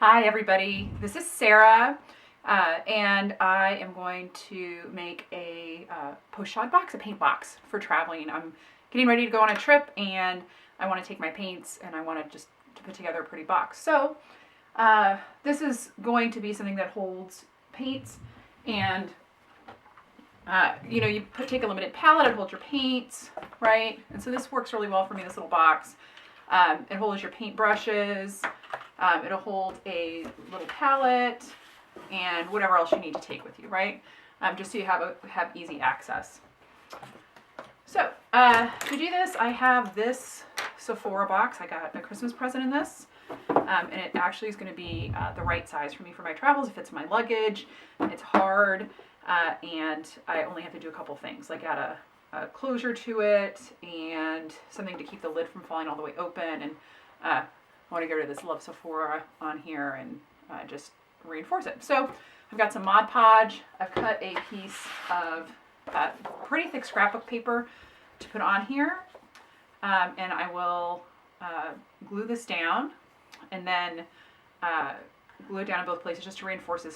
Hi everybody, this is Sarah, and I am going to make a Pochade box, a paint box for traveling. I'm getting ready to go on a trip and I want to take my paints and I want to just put together a pretty box. So this is going to be something that holds paints and you take a limited palette, it holds your paints, right? And so this works really well for me, this little box. It holds your paint brushes. It'll hold a little palette and whatever else you need to take with you, right? Just so you have easy access. So to do this, I have this Sephora box. I got a Christmas present in this, and it actually is going to be the right size for me for my travels. It fits my luggage. It's hard, and I only have to do a couple things, like add a closure to it and something to keep the lid from falling all the way open, and I want to get rid of this Love Sephora on here and just reinforce it. So I've got some Mod Podge. I've cut a piece of pretty thick scrapbook paper to put on here, and I will glue this down and then glue it down in both places just to reinforce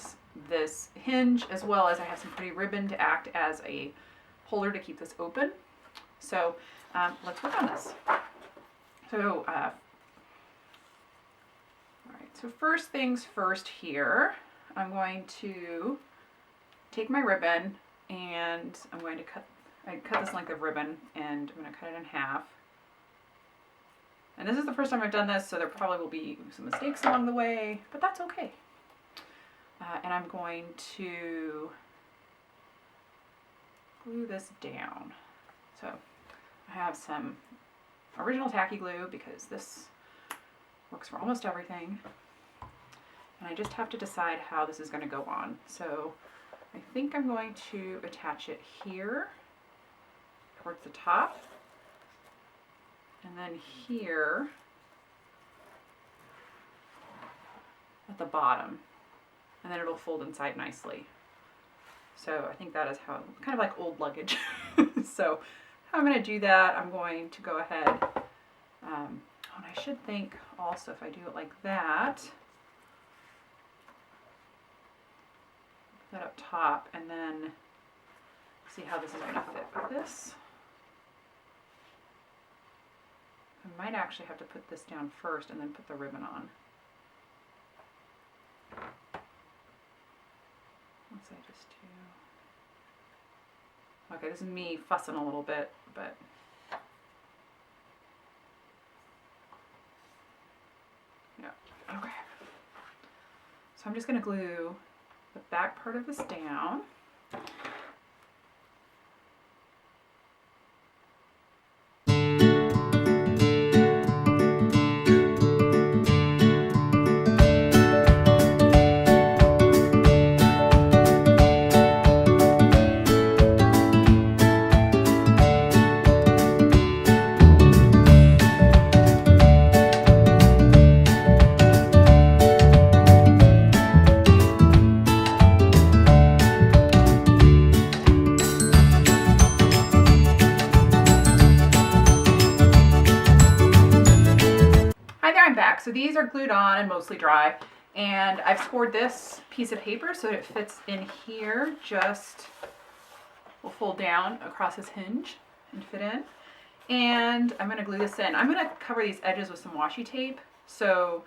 this hinge, as well as I have some pretty ribbon to act as a holder to keep this open. So let's work on this. So So first things first here, I'm going to take my ribbon and I'm going to I cut this length of ribbon and I'm going to cut it in half. And this is the first time I've done this, so there probably will be some mistakes along the way, but that's okay. And I'm going to glue this down. So I have some original tacky glue because this works for almost everything. And I just have to decide how this is going to go on. So I think I'm going to attach it here towards the top, and then here at the bottom, and then it'll fold inside nicely. So I think that is how, kind of like old luggage. So how I'm going to do that, I'm going to go ahead, and I should think also if I do it like that, that up top, and then see how this is going to fit with this. I might actually have to put this down first and then put the ribbon on. Once I just do... Okay, this is me fussing a little bit, but... Yeah, okay. So I'm just going to glue the back part of this down. So these are glued on and mostly dry, and I've scored this piece of paper so that it fits in here, just will fold down across this hinge and fit in. And I'm going to glue this in. I'm going to cover these edges with some washi tape, so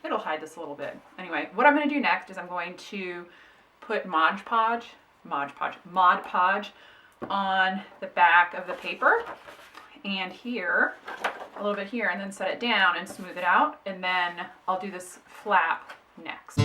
it'll hide this a little bit. Anyway, what I'm going to do next is I'm going to put Mod Podge on the back of the paper, and here, a little bit here, and then set it down and smooth it out, and then I'll do this flap next.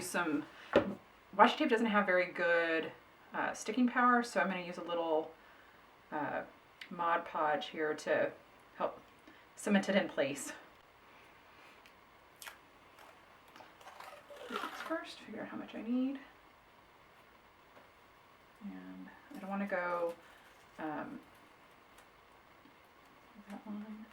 Some washi tape doesn't have very good sticking power, so I'm going to use a little Mod Podge here to help cement it in place. First, figure out how much I need. And I don't want to go that line.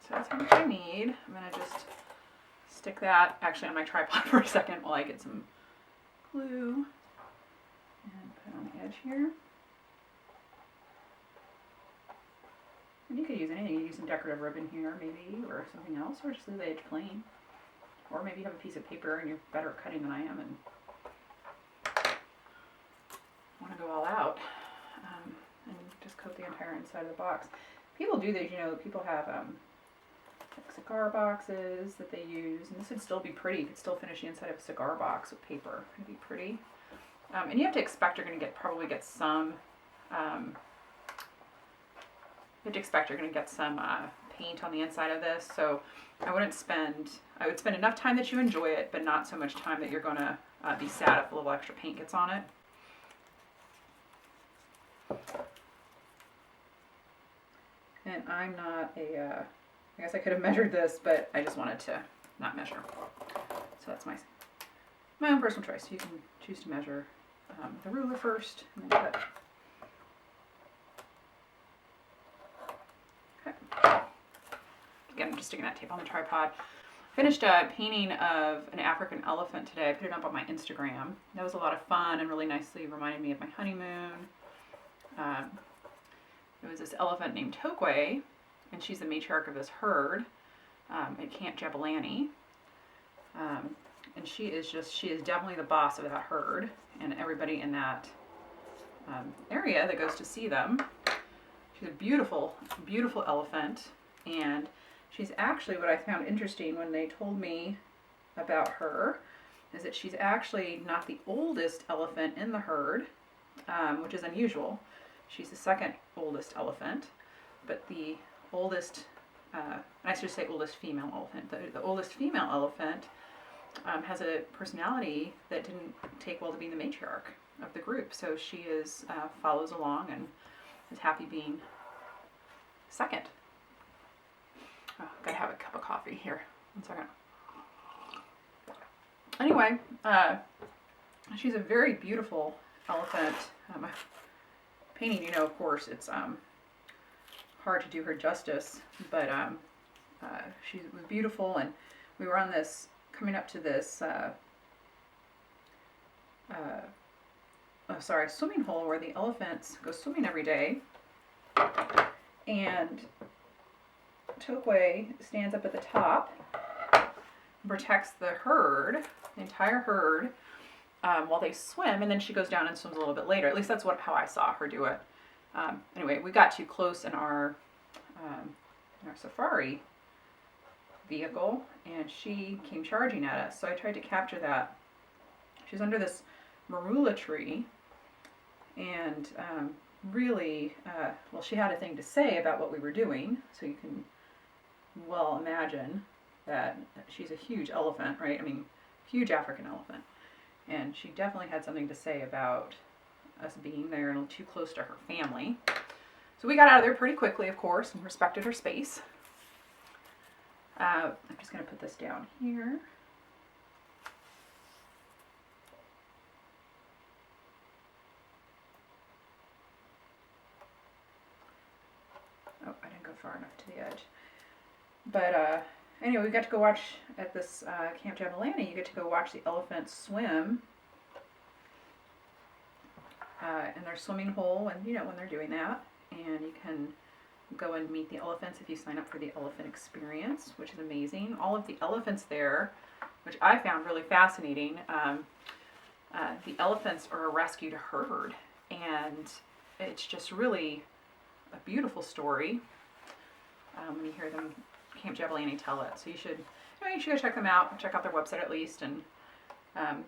So that's how much I need. I'm going to just stick that actually on my tripod for a second while I get some glue and put on the edge here. And you could use anything. You could use some decorative ribbon here maybe, or something else, or just leave the edge plain. Or maybe you have a piece of paper and you're better at cutting than I am and want to go all out and just coat the entire inside of the box. People do this, you know, people have like cigar boxes that they use, and this would still be pretty. You could still finish the inside of a cigar box with paper. It'd be pretty. And you have to expect you're going to probably get some. You have to expect you're going to get some paint on the inside of this. So I would spend enough time that you enjoy it, but not so much time that you're going to be sad if a little extra paint gets on it. And I'm not a. I guess I could have measured this, but I just wanted to not measure. So that's my own personal choice. You can choose to measure the ruler first and then cut. Okay. Again, I'm just sticking that tape on the tripod. Finished a painting of an African elephant today. I put it up on my Instagram. That was a lot of fun and really nicely reminded me of my honeymoon. It was this elephant named Tokwe, and she's the matriarch of this herd at Camp Jabulani. And she is definitely the boss of that herd and everybody in that area that goes to see them. She's a beautiful, beautiful elephant, and she's actually, what I found interesting when they told me about her, is that she's actually not the oldest elephant in the herd, which is unusual. She's the second oldest elephant, but the oldest, I should say oldest female elephant. The oldest female elephant has a personality that didn't take well to being the matriarch of the group. So she follows along and is happy being second. Oh, gotta have a cup of coffee here. 1 second. Anyway, she's a very beautiful elephant. Painting, you know, of course, it's hard to do her justice, but she was beautiful, and we were on this, coming up to this, swimming hole where the elephants go swimming every day, and Tokwe stands up at the top, protects the herd, the entire herd, while they swim, and then she goes down and swims a little bit later. At least that's how I saw her do it. Anyway, we got too close in our safari vehicle, and she came charging at us. So I tried to capture that. She's under this marula tree, and really, she had a thing to say about what we were doing. So you can well imagine that she's a huge elephant, right? I mean, huge African elephant. And she definitely had something to say about us being there and too close to her family. So we got out of there pretty quickly, of course, and respected her space. I'm just going to put this down here. Oh, I didn't go far enough to the edge. But anyway, we got to go watch at this Camp Jabulani. You get to go watch the elephants swim in their swimming hole, and you know when they're doing that, and you can go and meet the elephants if you sign up for the elephant experience, which is amazing. All of the elephants there, which I found really fascinating. The elephants are a rescued herd, and it's just really a beautiful story when you hear them, Camp Jabulani, tell it. So you should go check them out. Check out their website at least, and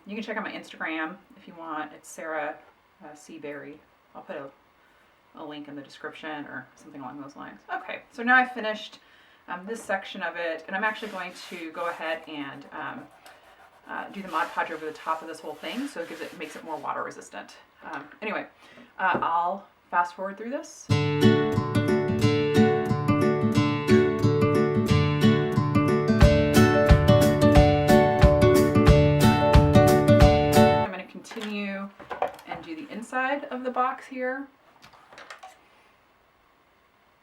you can check out my Instagram if you want. It's Sarah Seaberry. I'll put a a link in the description or something along those lines. Okay, so now I've finished this section of it, and I'm actually going to go ahead and do the Mod Podge over the top of this whole thing, so it makes it more water resistant. Anyway, I'll fast forward through this. I'm going to continue and do the inside of the box here,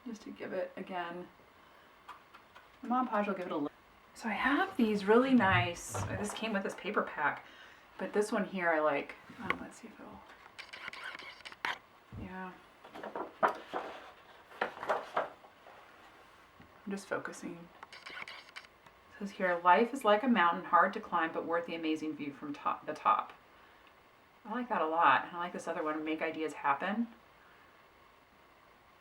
just to give it, again, the Mod Podge will give it a look. So I have these really nice, this came with this paper pack, but this one here I like. Let's see if it'll, yeah. I'm just focusing. It says here, life is like a mountain, hard to climb, but worth the amazing view from the top. I like that a lot. I like this other one, make ideas happen.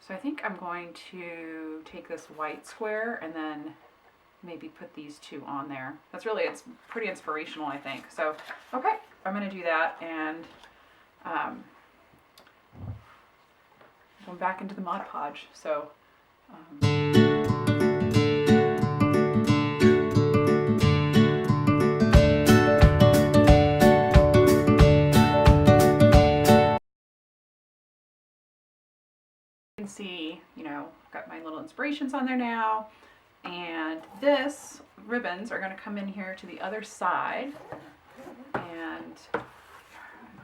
So I think I'm going to take this white square and then maybe put these two on there. It's pretty inspirational, I think. So, okay, I'm going to do that, and going back into the Mod Podge. So, you can see, I've got my little inspirations on there now. And this ribbons are going to come in here to the other side, and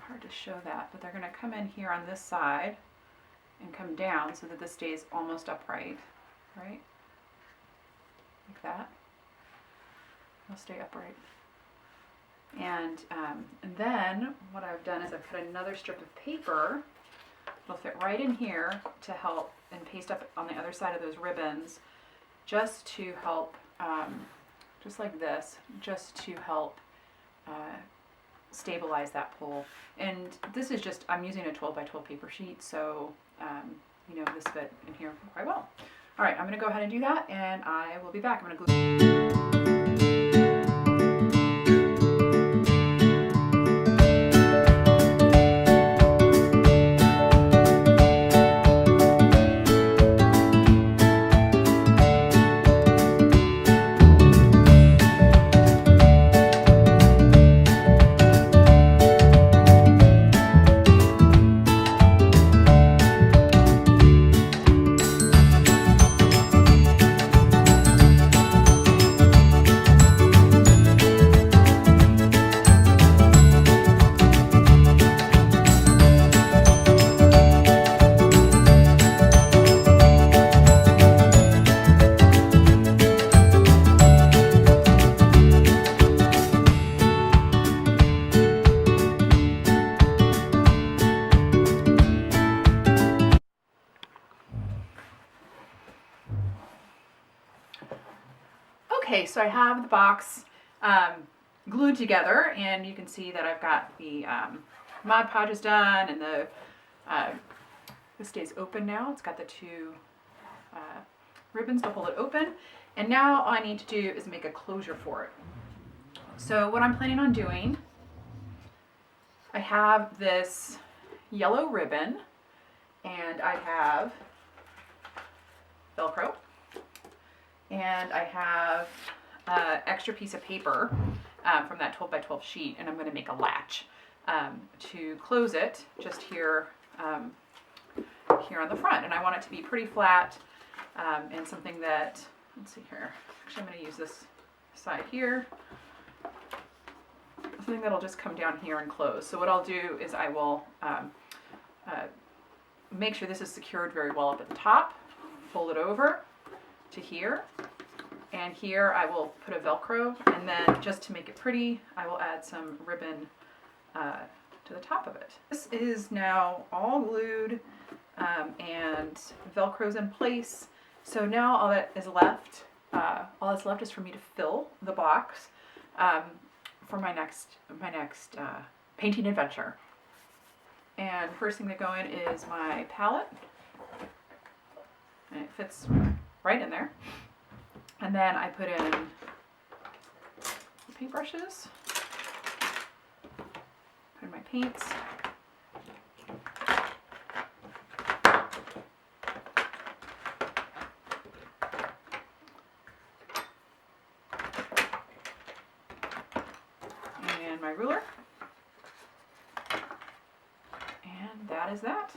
hard to show that, but they're going to come in here on this side and come down so that this stays almost upright, right? Like that. It'll stay upright. And then what I've done is I've cut another strip of paper. It'll fit right in here to help, and paste up on the other side of those ribbons, just to help, just like this, just to help stabilize that pole. And this is just, I'm using a 12 by 12 paper sheet, so this fit in here quite well. All right, I'm going to go ahead and do that, and I will be back. I'm going to glue. Okay, so I have the box glued together, and you can see that I've got the Mod Podges done, and this stays open now. It's got the two ribbons to hold it open, and now all I need to do is make a closure for it. So what I'm planning on doing, I have this yellow ribbon, and I have Velcro, and I have an extra piece of paper from that 12 by 12 sheet, and I'm going to make a latch to close it just here, here on the front. And I want it to be pretty flat, and something that, let's see here, actually I'm going to use this side here, something that'll just come down here and close. So what I'll do is I will make sure this is secured very well up at the top, fold it over to here, and here I will put a Velcro, and then just to make it pretty, I will add some ribbon to the top of it. This is now all glued and Velcro's in place. So now all that's left is for me to fill the box for my next painting adventure. And first thing to go in is my palette, and it fits right in there. And then I put in the paintbrushes, put in my paints, and my ruler. And that is that.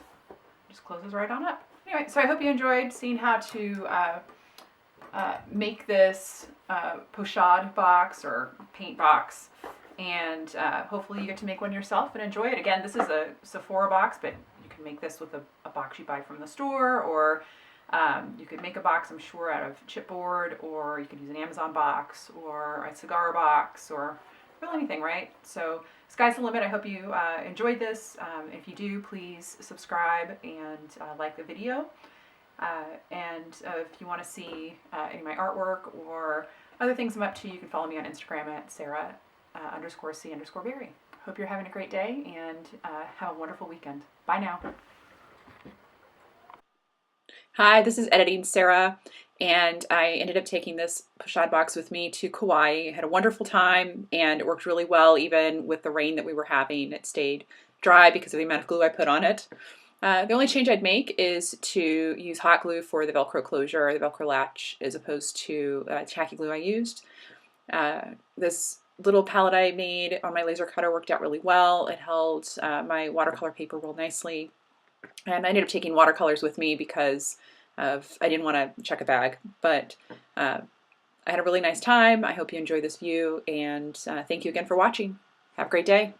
Just closes right on up. Anyway, so I hope you enjoyed seeing how to make this pochade box or paint box, and hopefully you get to make one yourself and enjoy it. Again, this is a Sephora box, but you can make this with a box you buy from the store, or you could make a box, I'm sure, out of chipboard, or you could use an Amazon box or a cigar box, or really anything, right? So sky's the limit. I hope you enjoyed this. If you do, please subscribe and like the video. And if you want to see any of my artwork or other things I'm up to, you can follow me on Instagram at Sarah_C_Berry. Hope you're having a great day, and have a wonderful weekend. Bye now. Hi, this is Editing Sarah, and I ended up taking this Pochade box with me to Kauai. I had a wonderful time, and it worked really well even with the rain that we were having. It stayed dry because of the amount of glue I put on it. The only change I'd make is to use hot glue for the Velcro closure, the Velcro latch, as opposed to tacky glue I used. This little palette I made on my laser cutter worked out really well. It held my watercolor paper real nicely. And I ended up taking watercolors with me because I didn't want to check a bag. But I had a really nice time. I hope you enjoy this view, and thank you again for watching. Have a great day.